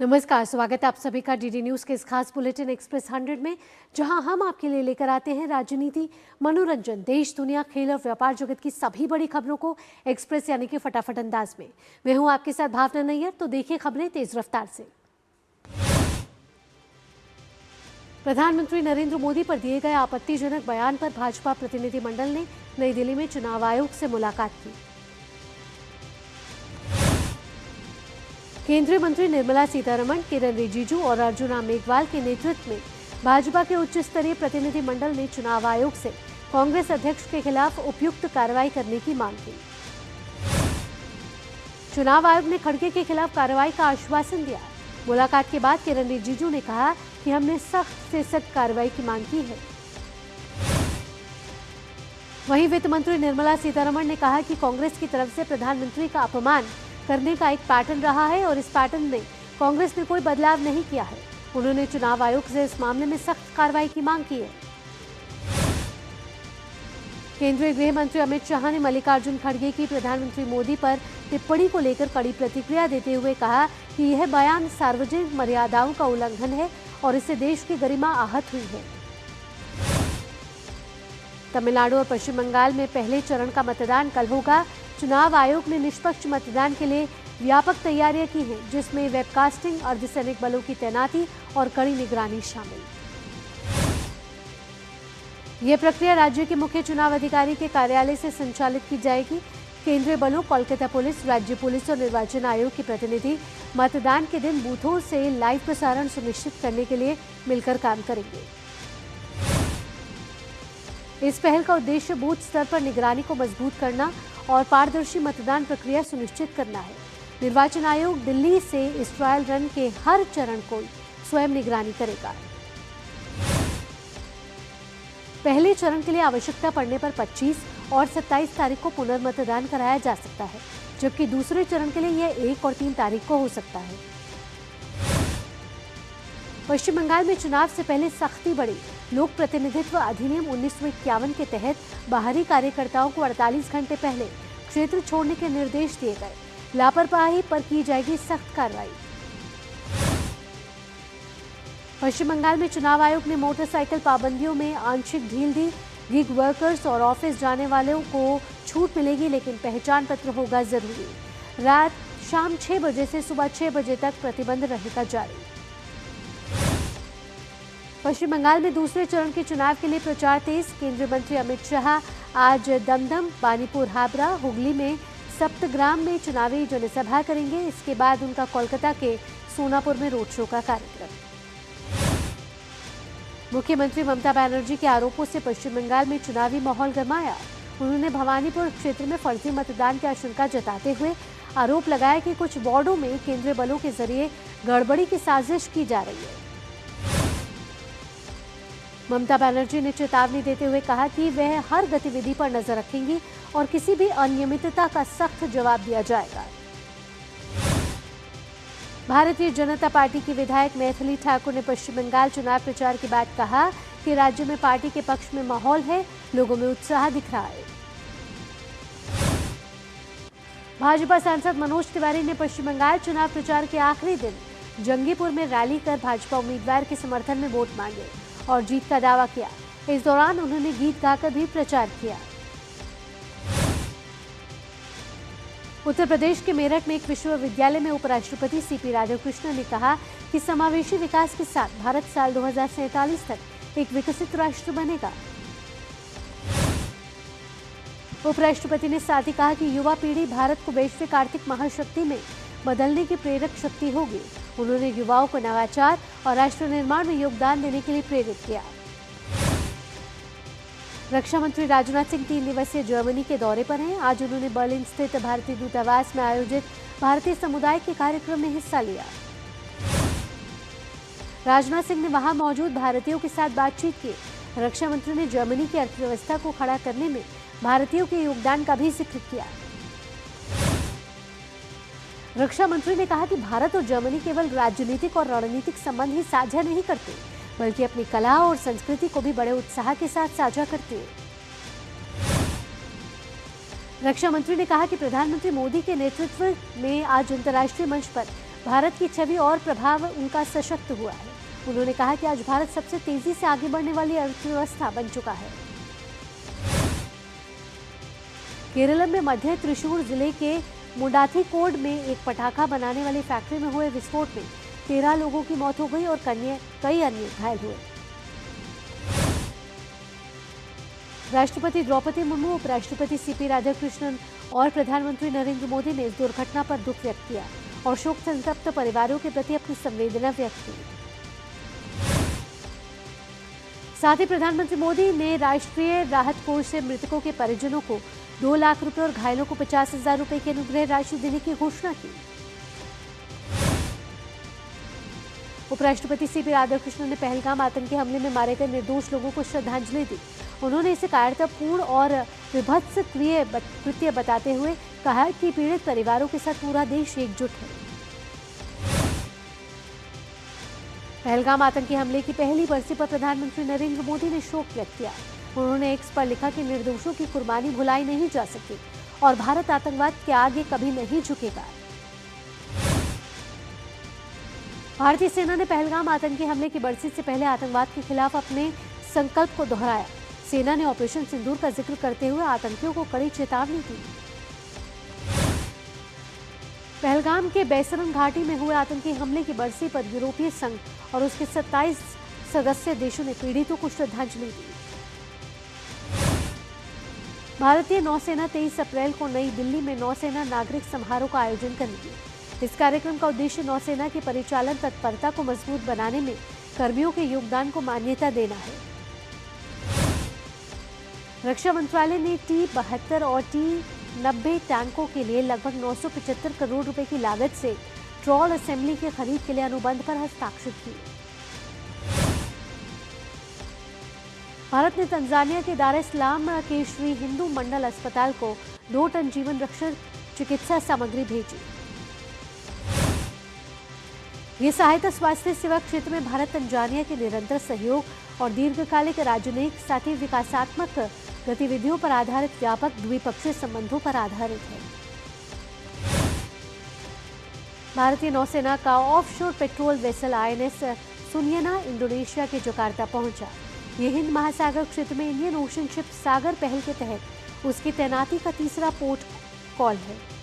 नमस्कार, स्वागत है आप सभी का डीडी न्यूज के इस खास बुलेटिन एक्सप्रेस 100 में, जहां हम आपके लिए लेकर आते हैं राजनीति, मनोरंजन, देश दुनिया, खेल और व्यापार जगत की सभी बड़ी खबरों को एक्सप्रेस यानी कि फटाफट अंदाज में। मैं हूं आपके साथ भावना नैयर। तो देखिए खबरें तेज रफ्तार से। प्रधानमंत्री नरेंद्र मोदी पर दिए गए आपत्तिजनक बयान पर भाजपा प्रतिनिधिमंडल ने नई दिल्ली में चुनाव आयोग से मुलाकात की। केंद्रीय मंत्री निर्मला सीतारमण, किरण रिजिजू और अर्जुन राम मेघवाल के नेतृत्व में भाजपा के उच्च स्तरीय प्रतिनिधिमंडल ने चुनाव आयोग से कांग्रेस अध्यक्ष के खिलाफ उपयुक्त कार्रवाई करने की मांग की। चुनाव आयोग ने खड़गे के खिलाफ कार्रवाई का आश्वासन दिया। मुलाकात के बाद किरण रिजिजू ने कहा कि हमने सख्त से सख्त कार्रवाई की मांग की है। वहीं वित्त मंत्री निर्मला सीतारमण ने कहा कि कांग्रेस की तरफ से प्रधानमंत्री का अपमान करने का एक पैटर्न रहा है और इस पैटर्न में कांग्रेस ने कोई बदलाव नहीं किया है। उन्होंने चुनाव आयोग से इस मामले में सख्त कार्रवाई की मांग की है। केंद्रीय गृह मंत्री अमित शाह ने मल्लिकार्जुन खड़गे की प्रधानमंत्री मोदी पर टिप्पणी को लेकर कड़ी प्रतिक्रिया देते हुए कहा कि यह बयान सार्वजनिक मर्यादाओं का उल्लंघन है और इससे देश की गरिमा आहत हुई है। तमिलनाडु और पश्चिम बंगाल में पहले चरण का मतदान कल होगा। चुनाव आयोग ने निष्पक्ष मतदान के लिए व्यापक तैयारियां की हैं, जिसमें वेबकास्टिंग, अर्धसैनिक बलों की तैनाती और कड़ी निगरानी शामिल। यह प्रक्रिया राज्य के मुख्य चुनाव अधिकारी के कार्यालय से संचालित की जाएगी। केंद्रीय बलों, कोलकाता पुलिस, राज्य पुलिस और निर्वाचन आयोग के प्रतिनिधि मतदान के दिन बूथों से लाइव प्रसारण सुनिश्चित करने के लिए मिलकर काम करेंगे। इस पहल का उद्देश्य बूथ स्तर पर निगरानी को मजबूत करना और पारदर्शी मतदान प्रक्रिया सुनिश्चित करना है। निर्वाचन आयोग दिल्ली से इस ट्रायल रन के हर चरण को स्वयं निगरानी करेगा। पहले चरण के लिए आवश्यकता पड़ने पर 25 और 27 तारीख को पुनर्मतदान कराया जा सकता है, जबकि दूसरे चरण के लिए यह 1 और 3 तारीख को हो सकता है। पश्चिम बंगाल में चुनाव से पहले सख्ती बढ़ी। लोक प्रतिनिधित्व अधिनियम 1951 के तहत बाहरी कार्यकर्ताओं को 48 घंटे पहले क्षेत्र छोड़ने के निर्देश दिए गए। लापरवाही पर की जाएगी सख्त कार्रवाई। पश्चिम बंगाल में चुनाव आयोग ने मोटरसाइकिल पाबंदियों में आंशिक ढील दी। गिग वर्कर्स और ऑफिस जाने वालों को छूट मिलेगी, लेकिन पहचान पत्र होगा जरूरी। रात शाम 6 बजे से सुबह 6 बजे तक प्रतिबंध रहेगा जारी। पश्चिम बंगाल में दूसरे चरण के चुनाव के लिए प्रचार तेज। केंद्रीय मंत्री अमित शाह आज दमदम, बानीपुर, हाबड़ा, हुगली में सप्तग्राम में चुनावी जनसभा करेंगे। इसके बाद उनका कोलकाता के सोनापुर में रोड शो का कार्यक्रम। मुख्यमंत्री ममता बनर्जी के आरोपों से पश्चिम बंगाल में चुनावी माहौल गरमाया। उन्होंने भवानीपुर क्षेत्र में फर्जी मतदान की आशंका जताते हुए आरोप लगाया कि कुछ वार्डों में केंद्रीय बलों के जरिए गड़बड़ी की साजिश की जा रही है। ममता बनर्जी ने चेतावनी देते हुए कहा कि वह हर गतिविधि पर नजर रखेंगी और किसी भी अनियमितता का सख्त जवाब दिया जाएगा। भारतीय जनता पार्टी की विधायक मैथिली ठाकुर ने पश्चिम बंगाल चुनाव प्रचार के बाद कहा कि राज्य में पार्टी के पक्ष में माहौल है, लोगों में उत्साह दिख रहा है। भाजपा सांसद मनोज तिवारी ने पश्चिम बंगाल चुनाव प्रचार के आखिरी दिन जंगीपुर में रैली कर भाजपा उम्मीदवार के समर्थन में वोट मांगे और जीत का दावा किया। इस दौरान उन्होंने गीत गाकर भी प्रचार किया। उत्तर प्रदेश के मेरठ में एक विश्वविद्यालय में उपराष्ट्रपति सीपी राधाकृष्णन ने कहा कि समावेशी विकास के साथ भारत साल 2047 तक एक विकसित राष्ट्र बनेगा। उपराष्ट्रपति ने साथ ही कहा कि युवा पीढ़ी भारत को वैश्विक आर्थिक महाशक्ति में बदलने की प्रेरक शक्ति होगी। उन्होंने युवाओं को नवाचार और राष्ट्र निर्माण में योगदान देने के लिए प्रेरित किया। रक्षा मंत्री राजनाथ सिंह 3 दिवसीय जर्मनी के दौरे पर हैं। आज उन्होंने बर्लिन स्थित भारतीय दूतावास में आयोजित भारतीय समुदाय के कार्यक्रम में हिस्सा लिया। राजनाथ सिंह ने वहां मौजूद भारतीयों के साथ बातचीत की। रक्षा मंत्री ने जर्मनी की अर्थव्यवस्था को खड़ा करने में भारतीयों के योगदान का भी जिक्र किया। रक्षा मंत्री ने कहा कि भारत और जर्मनी केवल राजनीतिक और रणनीतिक संबंध ही साझा नहीं करते, बल्कि अपनी कला और संस्कृति को भी बड़े उत्साह के साथ साझा करते हैं। रक्षा मंत्री ने कहा कि प्रधानमंत्री मोदी के नेतृत्व में आज अंतर्राष्ट्रीय मंच पर भारत की छवि और प्रभाव उनका सशक्त हुआ है। उन्होंने कहा कि आज भारत सबसे तेजी से आगे बढ़ने वाली अर्थव्यवस्था बन चुका है। केरल में मध्य त्रिशूर जिले के मुंडाथिकोड में एक पटाखा बनाने वाली फैक्ट्री में हुए विस्फोट में 13 लोगों की मौत हो गई और कई अन्य घायल हुए। राष्ट्रपति द्रौपदी मुर्मू, उपराष्ट्रपति सीपी राधाकृष्णन और प्रधानमंत्री नरेंद्र मोदी ने इस दुर्घटना पर दुख व्यक्त किया और शोक संतप्त परिवारों के प्रति अपनी संवेदना व्यक्त की। साथ ही प्रधानमंत्री मोदी ने राष्ट्रीय राहत कोष से मृतकों के परिजनों को 2 लाख रुपए और घायलों को 50,000 रुपए की अनुग्रह राशि देने की घोषणा की। उपराष्ट्रपति सीपी राधाकृष्णन ने पहलगाम आतंकी हमले में मारे गए निर्दोष लोगों को श्रद्धांजलि दी। उन्होंने इसे कायरतापूर्ण और विभत्स कृत्य बताते हुए कहा कि पीड़ित परिवारों के साथ पूरा देश एकजुट है। पहलगाम आतंकी हमले की पहली बरसी पर प्रधानमंत्री नरेंद्र मोदी ने शोक व्यक्त किया। उन्होंने एक्स पर लिखा कि निर्दोषों की कुर्बानी भुलाई नहीं जा सकती और भारत आतंकवाद के आगे कभी नहीं झुकेगा। भारतीय सेना ने पहलगाम आतंकी हमले की बरसी से पहले आतंकवाद के खिलाफ अपने संकल्प को दोहराया। सेना ने ऑपरेशन सिंदूर का जिक्र करते हुए आतंकियों को कड़ी चेतावनी दी। पहलगाम के बैसरन घाटी में हुए आतंकी हमले की बरसी पर यूरोपीय संघ और उसके 27 सदस्य देशों ने पीड़ितों को श्रद्धांजलि दी। भारतीय नौसेना 23 अप्रैल को नई दिल्ली में नौसेना नागरिक समारोह का आयोजन करेगी। इस कार्यक्रम का उद्देश्य नौसेना की परिचालन तत्परता को मजबूत बनाने में कर्मियों के योगदान को मान्यता देना है। रक्षा मंत्रालय ने T-72 और T-90 टैंकों के लिए लगभग 975 करोड़ रुपए की लागत से ट्रॉल असेंबली की खरीद के लिए अनुबंध पर हस्ताक्षर किए। भारत ने तंजानिया के दार इस्लाम के श्री हिंदू मंडल अस्पताल को 2 टन जीवन रक्षक चिकित्सा सामग्री भेजी। ये सहायता स्वास्थ्य सेवा क्षेत्र में भारत तंजानिया के निरंतर सहयोग और दीर्घकालिक राजनयिक साथ ही विकासात्मक गतिविधियों पर आधारित व्यापक द्विपक्षीय संबंधों पर आधारित है। भारतीय नौसेना का offshore patrol vessel INS Sunayna Indonesia के जकार्ता पहुंचा। ये हिंद महासागर क्षेत्र में इंडियन ओशन शिप सागर पहल के तहत उसकी तैनाती का तीसरा पोर्ट कॉल है।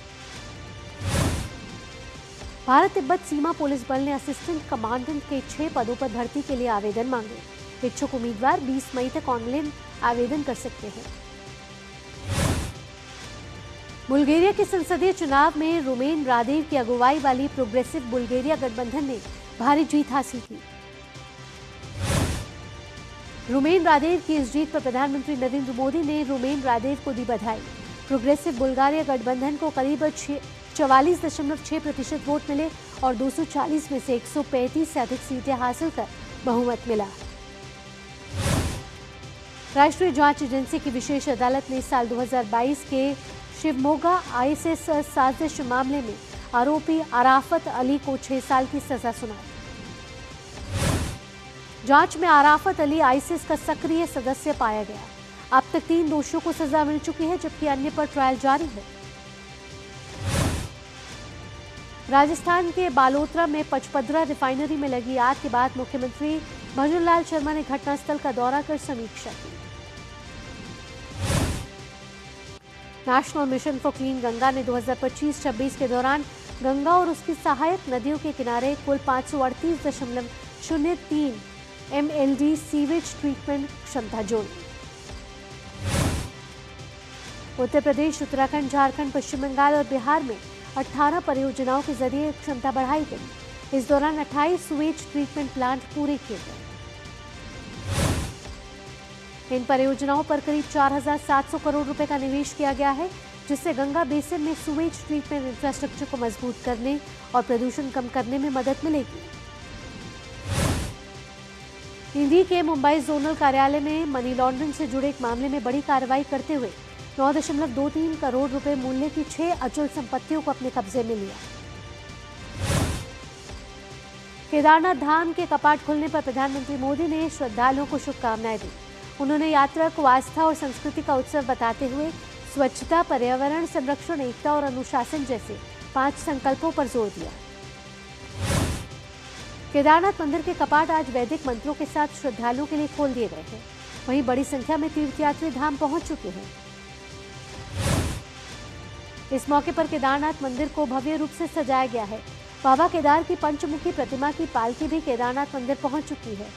भारत तिब्बत सीमा पुलिस बल ने असिस्टेंट कमांडेंट के 6 पदों पर भर्ती के लिए आवेदन मांगे। इच्छुक उम्मीदवार 20 मई तक ऑनलाइन आवेदन कर सकते हैं। बुल्गारिया के संसदीय चुनाव में रुमेन रादेव की अगुवाई वाली प्रोग्रेसिव बुल्गारिया गठबंधन ने भारी जीत हासिल की। रुमेन रादेव की इस जीत पर प्रधानमंत्री नरेंद्र मोदी ने रुमेन रादेव को दी बधाई। प्रोग्रेसिव बुल्गारिया गठबंधन को करीब 44.6% वोट मिले और 240 में से 135 से अधिक सीटें हासिल कर बहुमत मिला। राष्ट्रीय जांच एजेंसी की विशेष अदालत ने साल 2022 के शिवमोगा ISIS साजिश मामले में आरोपी अराफत अली को 6 साल की सजा सुनाई। जांच में अराफत अली ISIS का सक्रिय सदस्य पाया गया। अब तक 3 दोषियों को सजा मिल चुकी है, जबकि अन्य पर ट्रायल जारी है। राजस्थान के बालोतरा में पचपदरा रिफाइनरी में लगी आग के बाद मुख्यमंत्री भजनलाल शर्मा ने घटनास्थल का दौरा कर समीक्षा की। National mission for clean Ganga ने 2025-26 के दौरान गंगा और उसकी सहायक नदियों के किनारे कुल 538.03 MLD सीवेज ट्रीटमेंट क्षमता जोड़ी। उत्तर प्रदेश, उत्तराखंड, झारखंड, पश्चिम बंगाल और बिहार में 18 परियोजनाओं के जरिए क्षमता बढ़ाई गई। इस दौरान 28 सुवेज ट्रीटमेंट प्लांट पूरे किए गए। इन परियोजनाओं पर करीब 4,700 करोड़ रुपए का निवेश किया गया है, जिससे गंगा बेसिन में सुवेज ट्रीटमेंट इंफ्रास्ट्रक्चर को मजबूत करने और प्रदूषण कम करने में मदद मिलेगी। ईडी के मुंबई जोनल कार्यालय में मनी लॉन्ड्रिंग से जुड़े एक मामले में बड़ी कार्रवाई करते हुए 9.23 करोड़ रुपए मूल्य की 6 अचल संपत्तियों को अपने कब्जे में लिया। केदारनाथ धाम के कपाट खुलने पर प्रधानमंत्री मोदी ने श्रद्धालुओं को शुभकामनाएं दी। उन्होंने यात्रा को आस्था और संस्कृति का उत्सव बताते हुए स्वच्छता, पर्यावरण संरक्षण, एकता और अनुशासन जैसे 5 संकल्पों पर जोर दिया। केदारनाथ मंदिर के कपाट आज वैदिक मंत्रों के साथ श्रद्धालुओं के लिए खोल दिए गए हैं। वहीं बड़ी संख्या में तीर्थयात्री धाम पहुंच चुके हैं। इस मौके पर केदारनाथ मंदिर को भव्य रूप से सजाया गया है। बाबा केदार की पंचमुखी प्रतिमा की पालकी भी केदारनाथ मंदिर पहुंच चुकी है।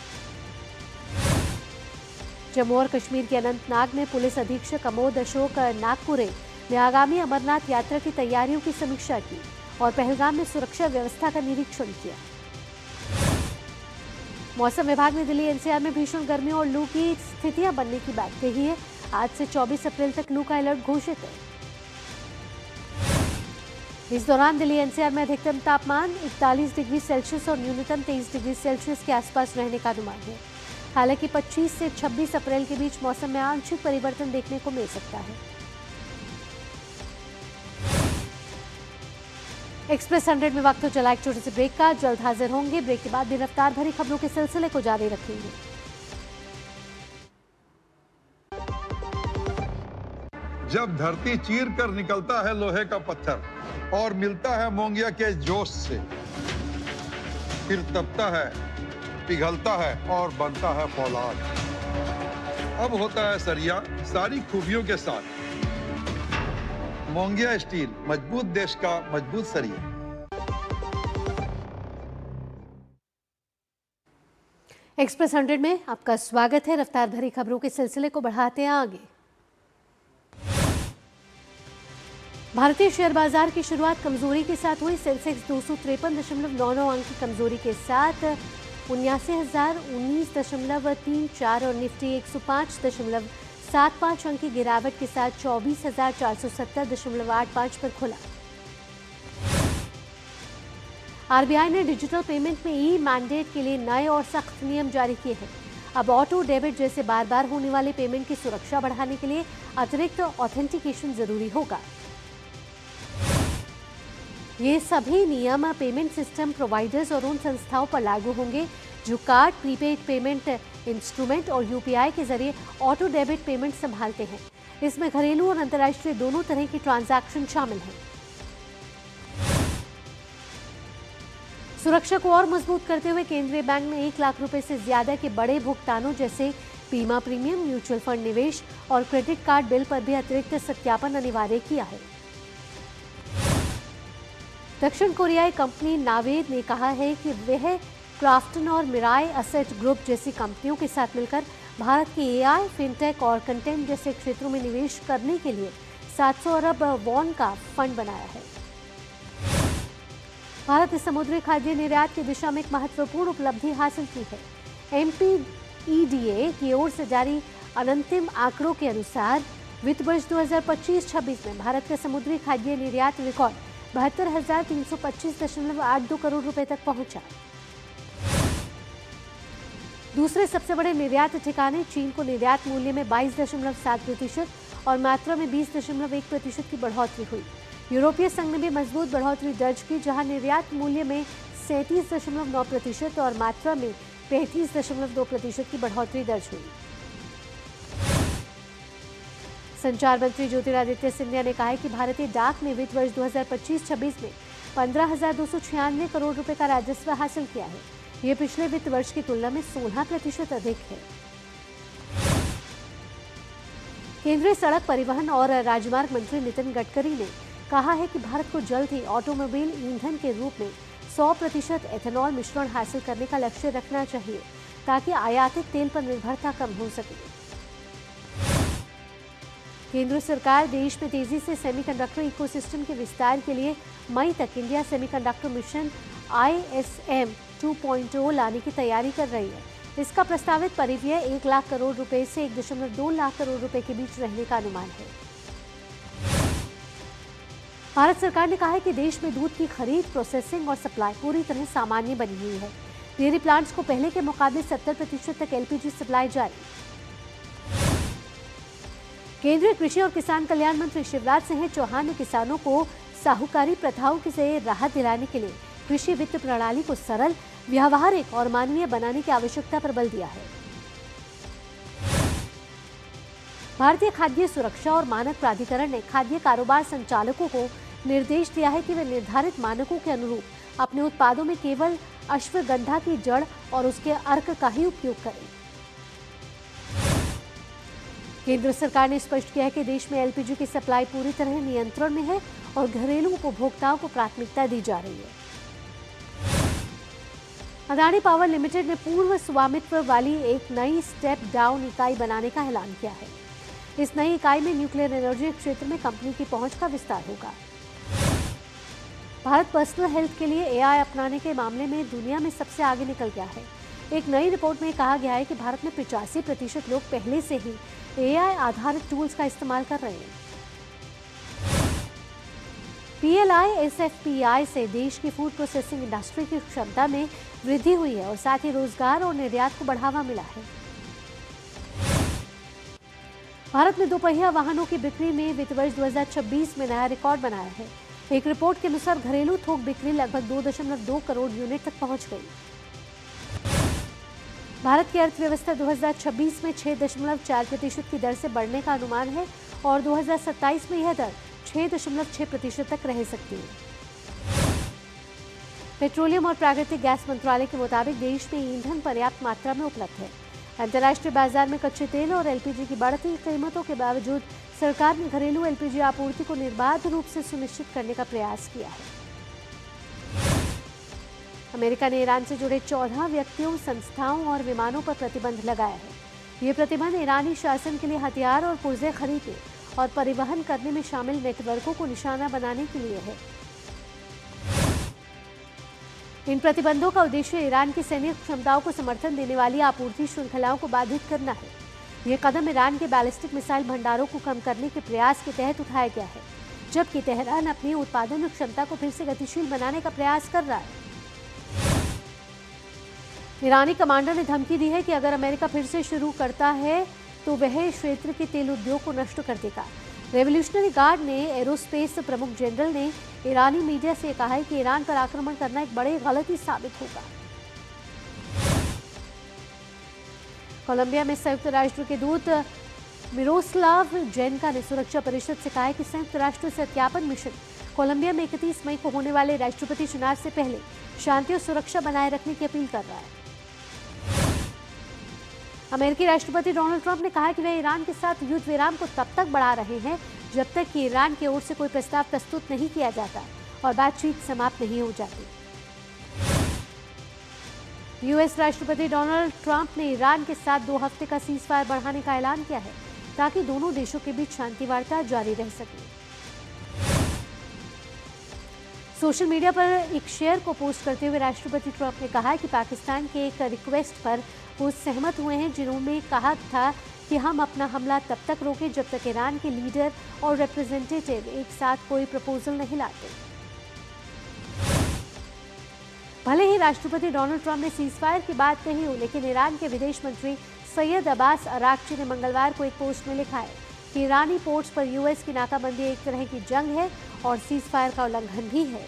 जम्मू और कश्मीर के अनंतनाग में पुलिस अधीक्षक अमोद अशोक नागपुरे ने आगामी अमरनाथ यात्रा की तैयारियों की समीक्षा की और पहलगाम में सुरक्षा व्यवस्था का निरीक्षण किया। मौसम विभाग ने दिल्ली एनसीआर में भीषण गर्मी और लू की स्थितियां बनने की बात कही है। आज से 24 अप्रैल तक लू का अलर्ट घोषित है। इस दौरान दिल्ली एनसीआर में अधिकतम तापमान 41 डिग्री सेल्सियस और न्यूनतम 23 डिग्री सेल्सियस के आसपास रहने का अनुमान है। हालांकि 25 से 26 अप्रैल के बीच मौसम में आंशिक परिवर्तन देखने को मिल सकता है। एक्सप्रेस 100 में वक्त हो चला एक छोटे से ब्रेक का। जल्द हाजिर होंगे। ब्रेक के बाद भी रफ्तार भरी खबरों के सिलसिले को जारी रखेंगे। जब धरती चीर कर निकलता है लोहे का पत्थर और मिलता है मोंगिया के जोश से, फिर तपता है, पिघलता है और बनता है फौलाद। अब होता है सरिया सारी खूबियों के साथ। मोंगिया स्टील, मजबूत देश का मजबूत सरिया। एक्सप्रेस 100 में आपका स्वागत है। रफ्तार भरी खबरों के सिलसिले को बढ़ाते हैं आगे। भारतीय शेयर बाजार की शुरुआत कमजोरी के साथ हुई। सेंसेक्स 253.99 अंक की कमजोरी के साथ 79,019.34 और निफ्टी 105.75 अंक की गिरावट के साथ 24,470.85 पर खुला। आरबीआई ने डिजिटल पेमेंट में ई मैंडेट के लिए नए और सख्त नियम जारी किए हैं। अब ऑटो डेबिट जैसे बार बार होने वाले पेमेंट की सुरक्षा बढ़ाने के लिए अतिरिक्त ऑथेंटिकेशन जरूरी होगा। ये सभी नियम पेमेंट सिस्टम प्रोवाइडर्स और उन संस्थाओं पर लागू होंगे जो कार्ड, प्रीपेड पेमेंट इंस्ट्रूमेंट और यूपीआई के जरिए ऑटो डेबिट पेमेंट संभालते हैं। इसमें घरेलू और अंतर्राष्ट्रीय दोनों तरह की ट्रांजैक्शन शामिल हैं। सुरक्षा को और मजबूत करते हुए केंद्रीय बैंक ने 1 लाख रुपए से ज्यादा के बड़े भुगतानों जैसे बीमा प्रीमियम, म्यूचुअल फंड निवेश और क्रेडिट कार्ड बिल पर भी अतिरिक्त सत्यापन अनिवार्य किया है। दक्षिण कोरियाई कंपनी नावेद ने कहा है कि वह क्राफ्टन और मिराई असेट ग्रुप जैसी कंपनियों के साथ मिलकर भारत की एआई, फिनटेक और कंटेंट जैसे क्षेत्रों में निवेश करने के लिए 700 अरब वॉन का फंड बनाया है। भारत ने समुद्री खाद्य निर्यात की दिशा में एक महत्वपूर्ण उपलब्धि हासिल की है। एमपीईडीए की ओर से जारी अंतिम आंकड़ों के अनुसार वित्त वर्ष 2025-26 में भारत का समुद्री खाद्य निर्यात रिकॉर्ड 72,325.82 करोड़ रुपए तक पहुंचा। दूसरे सबसे बड़े निर्यात ठिकाने चीन को निर्यात मूल्य में 22.7% और मात्रा में 20.1% की बढ़ोतरी हुई। यूरोपीय संघ ने भी मजबूत बढ़ोतरी दर्ज की, जहां निर्यात मूल्य में 37.9% और मात्रा में 35.2% की बढ़ोतरी दर्ज हुई। संचार मंत्री ज्योतिरादित्य सिंधिया ने कहा है कि भारतीय डाक ने वित्त वर्ष 2025-26 में 15,296 करोड़ रुपए का राजस्व हासिल किया है। ये पिछले वित्त वर्ष की तुलना में 16% अधिक है। केंद्रीय सड़क परिवहन और राजमार्ग मंत्री नितिन गडकरी ने कहा है कि भारत को जल्द ही ऑटोमोबाइल ईंधन के रूप में 100% एथेनॉल मिश्रण हासिल करने का लक्ष्य रखना चाहिए ताकि आयातित तेल पर निर्भरता कम हो सके। केंद्र सरकार देश में तेजी से सेमीकंडक्टर इकोसिस्टम के विस्तार के लिए मई तक इंडिया सेमीकंडक्टर मिशन ISM 2.0 लाने की तैयारी कर रही है। इसका प्रस्तावित परिव्यय 1 लाख करोड़ रुपए से 1.2 लाख करोड़ रुपए के बीच रहने का अनुमान है। भारत सरकार ने कहा है कि देश में दूध की खरीद, प्रोसेसिंग और सप्लाई पूरी तरह सामान्य बनी हुई है। डेयरी प्लांट्स को पहले के मुकाबले 70% तक LPG सप्लाई जारी। केंद्रीय कृषि और किसान कल्याण मंत्री शिवराज सिंह चौहान ने किसानों को साहूकारी प्रथाओं से राहत दिलाने के लिए कृषि वित्त प्रणाली को सरल, व्यावहारिक और मानवीय बनाने की आवश्यकता पर बल दिया है। भारतीय खाद्य सुरक्षा और मानक प्राधिकरण ने खाद्य कारोबार संचालकों को निर्देश दिया है कि वे निर्धारित मानकों के अनुरूप अपने उत्पादों में केवल अश्वगंधा की जड़ और उसके अर्क का ही उपयोग करें। केंद्र सरकार ने स्पष्ट किया है कि देश में एलपीजी की सप्लाई पूरी तरह नियंत्रण में है और घरेलू उपभोक्ताओं को प्राथमिकता दी जा रही है। अदानी पावर लिमिटेड ने पूर्व स्वामित्व वाली एक नई स्टेप डाउन इकाई बनाने का ऐलान किया है। इस नई इकाई में न्यूक्लियर एनर्जी क्षेत्र में कंपनी की पहुंच का विस्तार होगा। भारत पर्सनल हेल्थ के लिए एआई अपनाने के मामले में दुनिया में सबसे आगे निकल गया है। एक नई रिपोर्ट में कहा गया है कि भारत में 85% लोग पहले से ही एआई आधारित टूल्स का इस्तेमाल कर रहे हैं। पीएलआई एसएफपीआई से देश की फूड प्रोसेसिंग इंडस्ट्री की क्षमता में वृद्धि हुई है और साथ ही रोजगार और निर्यात को बढ़ावा मिला है। भारत ने दोपहिया वाहनों की बिक्री में वित्त वर्ष 2026 में नया रिकॉर्ड बनाया है। एक रिपोर्ट के अनुसार घरेलू थोक बिक्री लगभग 2.2 करोड़ यूनिट तक पहुंच गई। भारत की अर्थव्यवस्था 2026 में 6.4% की दर से बढ़ने का अनुमान है और 2027 में यह दर 6.6% तक रह सकती है। पेट्रोलियम और प्राकृतिक गैस मंत्रालय के मुताबिक देश में ईंधन पर्याप्त मात्रा में उपलब्ध है। अंतर्राष्ट्रीय बाजार में कच्चे तेल और एलपीजी की बढ़ती कीमतों के बावजूद सरकार ने घरेलू एलपीजी आपूर्ति को निर्बाध रूप से सुनिश्चित करने का प्रयास किया है। अमेरिका ने ईरान से जुड़े 14 व्यक्तियों, संस्थाओं और विमानों पर प्रतिबंध लगाया है। ये प्रतिबंध ईरानी शासन के लिए हथियार और पुर्जे खरीदने और परिवहन करने में शामिल नेटवर्कों को निशाना बनाने के लिए है। इन प्रतिबंधों का उद्देश्य ईरान की सैन्य क्षमताओं को समर्थन देने वाली आपूर्ति श्रृंखलाओं को बाधित करना है। ये कदम ईरान के बैलिस्टिक मिसाइल भंडारों को कम करने के प्रयास के तहत उठाया गया है, जबकि तेहरान अपनी उत्पादन क्षमता को फिर से गतिशील बनाने का प्रयास कर रहा है। ईरानी कमांडर ने धमकी दी है कि अगर अमेरिका फिर से शुरू करता है तो वह क्षेत्र के तेल उद्योग को नष्ट कर देगा। रेवोल्यूशनरी गार्ड ने एरोस्पेस प्रमुख जनरल ने ईरानी मीडिया से कहा है कि ईरान पर आक्रमण करना एक बड़ी गलती साबित होगा। कोलंबिया में संयुक्त राष्ट्र के दूत मिरोस्लाव जेनका ने सुरक्षा परिषद से कहा है कि संयुक्त राष्ट्र सत्यापन मिशन कोलंबिया में 31 मई को होने वाले राष्ट्रपति चुनाव से पहले शांति और सुरक्षा बनाए रखने की अपील कर रहा है। अमेरिकी राष्ट्रपति डोनाल्ड ट्रंप ने कहा कि वे ईरान के साथ युद्ध विराम को तब तक बढ़ा रहे हैं जब तक कि ईरान की ओर से कोई प्रस्ताव प्रस्तुत नहीं किया जाता और बातचीत समाप्त नहीं हो जाती। यूएस राष्ट्रपति डोनाल्ड ट्रंप ने ईरान के साथ 2 हफ्ते का सीजफायर बढ़ाने का ऐलान किया है ताकि दोनों देशों के बीच शांति वार्ता जारी रह सके। सोशल मीडिया पर एक शेयर को पोस्ट करते हुए राष्ट्रपति ट्रंप ने कहा कि पाकिस्तान के एक रिक्वेस्ट पर वो सहमत हुए हैं जिन्होंने कहा था कि हम अपना हमला तब तक रोकें जब तक ईरान के लीडर और रिप्रेजेंटेटिव एक साथ कोई प्रपोजल नहीं लाते। भले ही राष्ट्रपति डोनाल्ड ट्रंप ने सीजफायर की बात कही हो, लेकिन ईरान के विदेश मंत्री सैयद अब्बास अराक्ची ने मंगलवार को एक पोस्ट में लिखा है कि ईरानी पोर्ट्स पर यूएस की नाकाबंदी एक तरह की जंग है और सीजफायर का उल्लंघन भी है।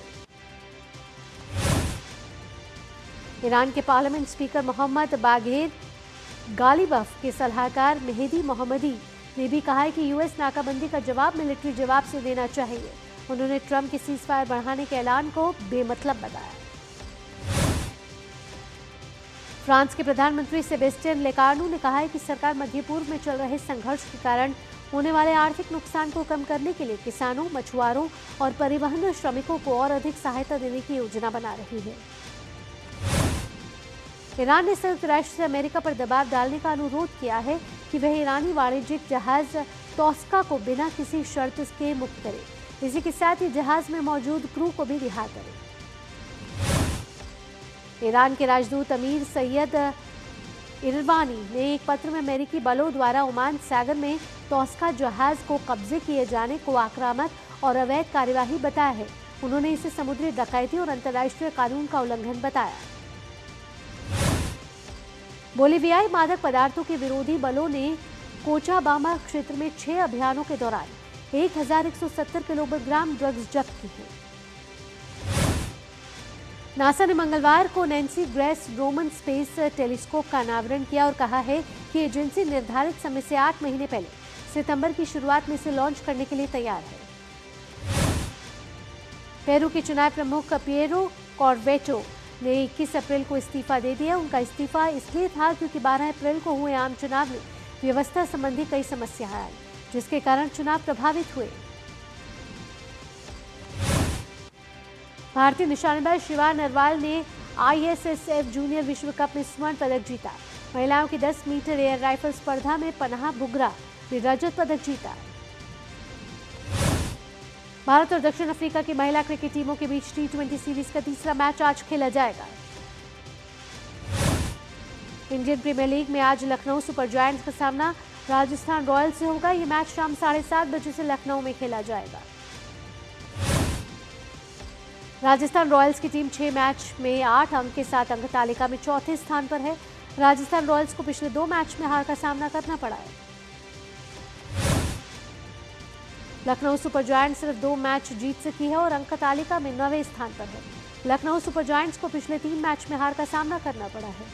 ईरान के पार्लियामेंट स्पीकर मोहम्मद बागेर गालिबफ के सलाहकार मेहदी मोहम्मदी ने भी कहा है कि यूएस नाकाबंदी का जवाब मिलिट्री जवाब से देना चाहिए। उन्होंने ट्रंप के सीजफायर बढ़ाने के ऐलान को बेमतलब बताया। फ्रांस के प्रधानमंत्री सेबेस्टियन लेकार्नू ने कहा है कि सरकार मध्य पूर्व में चल रहे संघर्ष के कारण होने वाले आर्थिक नुकसान को कम करने के लिए किसानों, मछुआरों और परिवहन श्रमिकों को और अधिक सहायता देने की योजना बना रही है। ईरान ने संयुक्त राष्ट्र से अमेरिका पर दबाव डालने का अनुरोध किया है कि वह ईरानी वाणिज्यिक जहाज तोस्का को बिना किसी शर्त के मुक्त करे। इसी के साथ ही जहाज में मौजूद क्रू को भी रिहा करे। ईरान के राजदूत अमीर सैयद इरवानी ने एक पत्र में अमेरिकी बलों द्वारा ओमान सागर में तोस्का जहाज को कब्जे किए जाने को आक्रामक और अवैध कार्यवाही बताया है। उन्होंने इसे समुद्री डकैती और अंतर्राष्ट्रीय कानून का उल्लंघन बताया। बोलीवियाई मादक पदार्थों के विरोधी बलों ने कोचाबामा क्षेत्र में 6 अभियानों के दौरान 1170 किलोग्राम ड्रग्स जब्त की है। नासा ने मंगलवार को Nancy grace Roman space telescope का अनावरण किया और कहा है कि एजेंसी निर्धारित समय से 8 महीने पहले सितंबर की शुरुआत में इसे लॉन्च करने के लिए तैयार है। पेरू के चुनाव प्रमुख पिएरो कॉर्वेटो ने 21 अप्रैल को इस्तीफा दे दिया। उनका इस्तीफा इसलिए था क्योंकि 12 अप्रैल को हुए आम चुनाव में व्यवस्था संबंधी कई समस्याएं आई, जिसके कारण चुनाव प्रभावित हुए। भारतीय निशानेबाज शिवा नरवाल ने ISSF जूनियर विश्व कप में स्वर्ण पदक जीता। महिलाओं की 10 मीटर एयर राइफल स्पर्धा में पनाह बुगरा ने रजत पदक जीता। भारत और दक्षिण अफ्रीका की महिला क्रिकेट टीमों के बीच T20 सीरीज का तीसरा मैच आज खेला जाएगा। इंडियन प्रीमियर लीग में आज लखनऊ सुपर जायंट्स का सामना राजस्थान रॉयल्स से होगा। यह मैच शाम 7:30 बजे से लखनऊ में खेला जाएगा। राजस्थान रॉयल्स की टीम 6 मैच में 8 अंक के साथ अंक तालिका में चौथे स्थान पर है। राजस्थान रॉयल्स को पिछले 2 मैच में हार का सामना करना पड़ा है। लखनऊ सुपर जायंट्स सिर्फ 2 मैच जीत सकी है और अंक तालिका में 9वें स्थान पर है। लखनऊ सुपर जायंट्स को पिछले 3 मैच में हार का सामना करना पड़ा है।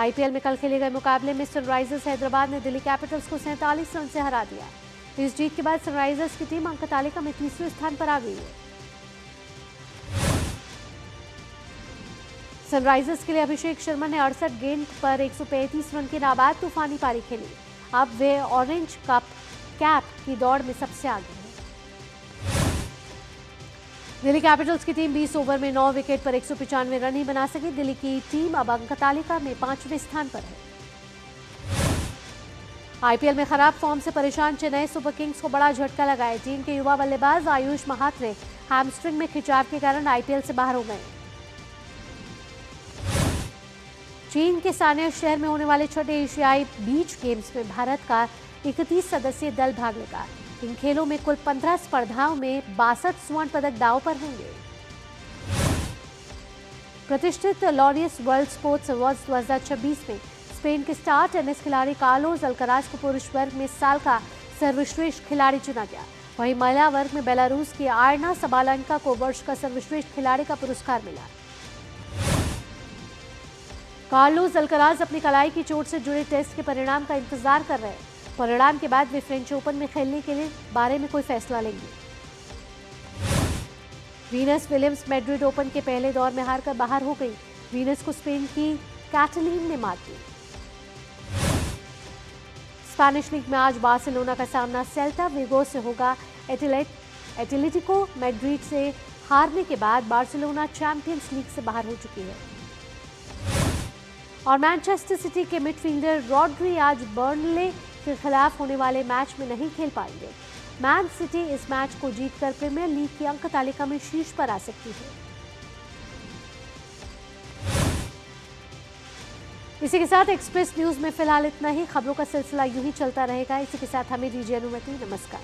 IPL में कल खेले गए मुकाबले में सनराइजर्स हैदराबाद ने दिल्ली कैपिटल्स को 47 रन से हरा दिया। इस जीत के बाद सनराइजर्स की टीम अंक तालिका में 3रे स्थान पर आ गई है। सनराइजर्स के लिए अभिषेक शर्मा ने 68 गेंद पर 135 रन की नाबाद तूफानी पारी खेली। अब वे ऑरेंज कैप की दौड़ में सबसे आगे है। दिल्ली कैपिटल्स की टीम 20 ओवर में 9 विकेट पर 195 रन ही बना सकी। दिल्ली की टीम अब अंक तालिका में 5वें स्थान पर है। IPL में खराब फॉर्म से परेशान चेन्नई सुपर किंग्स को बड़ा झटका लगा है। टीम के युवा बल्लेबाज आयुष महात्रे हैमस्ट्रिंग में खिंचाव के कारण IPL से बाहर हो गए। चीन के सानिया शहर में होने वाले छठे एशियाई बीच गेम्स में भारत का 31 सदस्यीय दल भाग लेगा। इन खेलों में कुल 15 स्पर्धाओं में 62 स्वर्ण पदक दांव पर होंगे। प्रतिष्ठित लॉरियस वर्ल्ड स्पोर्ट्स अवार्ड्स 2026 में स्पेन के स्टार टेनिस खिलाड़ी कार्लोस अल्कराज को पुरुष वर्ग में साल का सर्वश्रेष्ठ खिलाड़ी चुना गया। वहीं महिला वर्ग में बेलारूस की आर्ना सबालेंका को वर्ष का सर्वश्रेष्ठ खिलाड़ी का पुरस्कार मिला। कार्लोस अल्कराज अपनी कलाई की चोट से जुड़े टेस्ट के परिणाम का इंतजार कर रहे हैं। परिणाम के बाद वे फ्रेंच ओपन में खेलने के लिए बारे में कोई फैसला लेंगे। वीनस विलियम्स मैड्रिड ओपन के पहले दौर में हारकर बाहर हो गई। वीनस को स्पेन की कैटलीन ने मात दी। स्पेनिश लीग में आज बार्सिलोना का सामना सेल्टा विगो से होगा। एटलेटिको मैड्रिड से हारने के बाद बार्सिलोना चैंपियंस लीग से बाहर हो चुकी है। और मैनचेस्टर सिटी के मिडफील्डर रॉड्री आज बर्नले के खिलाफ होने वाले मैच में नहीं खेल पाएंगे। मैन सिटी इस मैच को जीतकर प्रीमियर लीग की अंक तालिका में शीर्ष पर आ सकती है। इसी के साथ एक्सप्रेस न्यूज में फिलहाल इतना ही। खबरों का सिलसिला यूं ही चलता रहेगा। इसी के साथ हमें दीजिए अनुमति। नमस्कार।